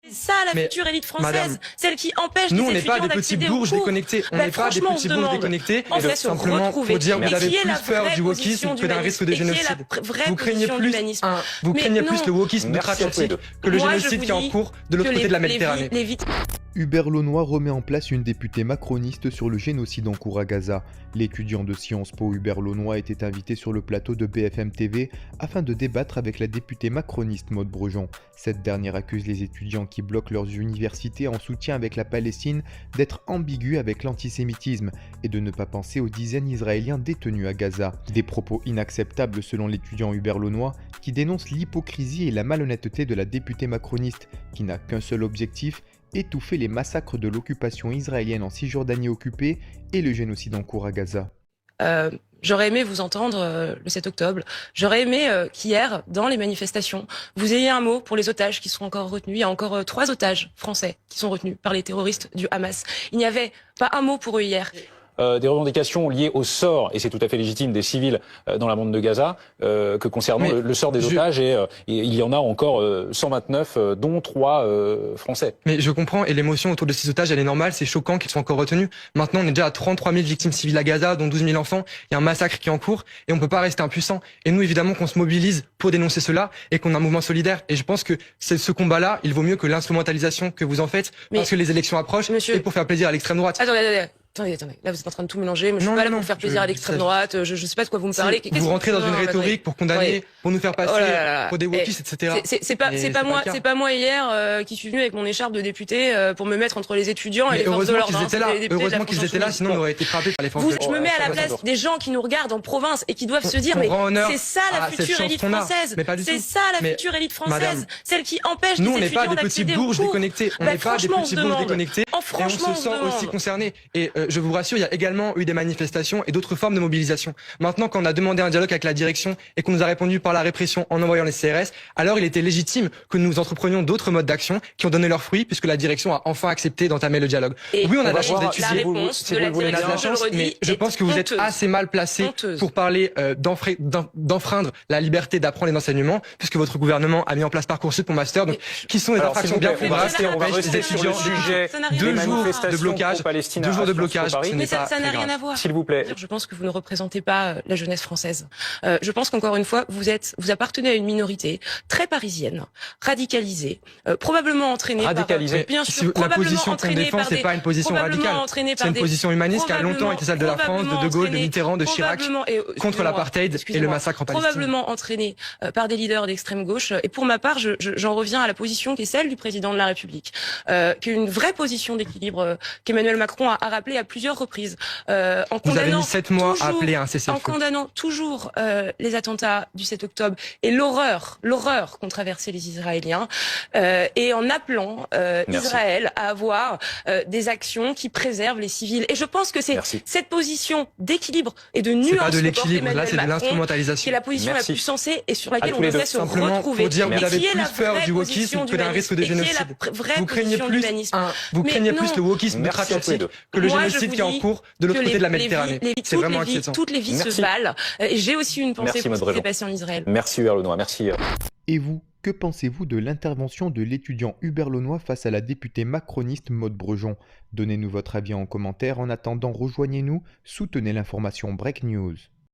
C'est ça la Mais, future élite française, madame, celle qui empêche nous, les on n'est pas étudiants des petits d'accéder aux bourges cours. déconnectés. On Ben, n'est pas des franchement, on petits se bourges demande, déconnectés. on va se Simplement retrouver. pour dire Mais vous avez qui est plus la peur vraie du position wokisme que d'un risque de et qui est la génocide. vraie Vous craignez position plus, d'humanisme. vous Mais craignez non. plus le wokisme Merci à tous les outre-Atlantique deux. que le Moi, génocide je qui est vous en dis cours de l'autre que côté de la Méditerranée. Hubert Launois remet en place une députée macroniste sur le génocide en cours à Gaza. L'étudiant de Sciences Po Hubert Launois était invité sur le plateau de BFM TV afin de débattre avec la députée macroniste Maude Brejon. Cette dernière accuse les étudiants qui bloquent leurs universités en soutien avec la Palestine d'être ambigus avec l'antisémitisme et de ne pas penser aux dizaines d'Israéliens détenus à Gaza. Des propos inacceptables selon l'étudiant Hubert Launois qui dénonce l'hypocrisie et la malhonnêteté de la députée macroniste qui n'a qu'un seul objectif: étouffer les massacres de l'occupation israélienne en Cisjordanie occupée et le génocide en cours à Gaza. J'aurais aimé vous entendre le 7 octobre. J'aurais aimé qu'hier, dans les manifestations, vous ayez un mot pour les otages qui sont encore retenus. Il y a encore 3 otages français qui sont retenus par les terroristes du Hamas. Il n'y avait pas un mot pour eux hier. Des revendications liées au sort, et c'est tout à fait légitime, des civils dans la bande de Gaza, que concernant le sort des otages, et il y en a encore 129, dont 3 Français. Mais je comprends, et l'émotion autour de ces otages, elle est normale, c'est choquant qu'ils soient encore retenus. Maintenant, on est déjà à 33 000 victimes civiles à Gaza, dont 12 000 enfants. Il y a un massacre qui est en cours, et on peut pas rester impuissant. Et nous, évidemment, qu'on se mobilise pour dénoncer cela, et qu'on a un mouvement solidaire. Et je pense que ce combat-là, il vaut mieux que l'instrumentalisation que vous en faites, parce que les élections approchent, et pour faire plaisir à l'extrême droite. Attendez, là vous êtes en train de tout mélanger. Moi, je suis pas là pour faire plaisir à l'extrême droite. Je sais pas de quoi vous me parlez. Vous rentrez dans une rhétorique pour condamner, pour nous faire passer pour des wokistes, etc. C'est pas moi hier qui suis venu avec mon écharpe de député pour me mettre entre les étudiants et les forces de l'ordre. Heureusement qu'ils étaient là, sinon on aurait été frappés par les forces de l'ordre. Je me mets à la place des gens qui nous regardent en province et qui doivent se dire mais c'est ça la future élite française. C'est ça la future élite française, celle qui empêche les étudiants d'accéder aux cours. Nous, on n'est pas des petits bourges déconnectés. On n'est pas des petits bourges déconnectés. Et on se sent aussi concernés. Et je vous rassure, il y a également eu des manifestations et d'autres formes de mobilisation. Maintenant, quand on a demandé un dialogue avec la direction et qu'on nous a répondu par la répression en envoyant les CRS, alors il était légitime que nous entreprenions d'autres modes d'action qui ont donné leurs fruits puisque la direction a enfin accepté d'entamer le dialogue. Oui, on a la chance d'étudier, mais je pense que vous êtes assez mal placé pour parler d'enfreindre la liberté d'apprendre les enseignements puisque votre gouvernement a mis en place Parcoursup pour master, donc qui sont des infractions bien plus graves. On va rester sur le sujet. 2 jours de blocage, 2 jours de blocage. Mais ça n'a rien à voir. S'il vous plaît. Je pense que vous ne représentez pas la jeunesse française. Je pense qu'encore une fois, vous appartenez à une minorité très parisienne, radicalisée, probablement entraînée par, bien sûr, la position qu'on défend, c'est pas une position radicale. C'est une position humaniste qui a longtemps été celle de la France, de Gaulle, de Mitterrand, de Chirac, contre l'apartheid et le massacre en Palestine. Probablement entraînée par des leaders d'extrême gauche. Et pour ma part, j'en reviens à la position qui est celle du président de la République, qui est une vraie position d'équilibre qu'Emmanuel Macron a rappelé à plusieurs reprises, en Vous avez mis 7 mois à appeler un cessez-le-feu. En condamnant toujours les attentats du 7 octobre et l'horreur qu'ont traversé les Israéliens, et en appelant Israël à avoir des actions qui préservent les civils. Et je pense que c'est cette position d'équilibre et de nuance. C'est pas de l'équilibre, là c'est de l'instrumentalisation. Qui est la position la plus sensée et sur laquelle on devrait se Simplement retrouver. Pour dire que vous avez plus peur du wokisme que d'un risque de génocide. Vous craignez plus le wokisme outre-Atlantique que le génocide qui est en cours de l'autre côté de la Méditerranée. C'est vraiment inquiétant. Toutes les vies se valent. Et j'ai aussi une pensée pour ce qui s'est passé en Israël. Merci Hubert Launois, merci. Et vous, que pensez-vous de l'intervention de l'étudiant Hubert Launois face à la députée macroniste Maude Brejon? Donnez-nous votre avis en commentaire. En attendant, rejoignez-nous, soutenez l'information Break News.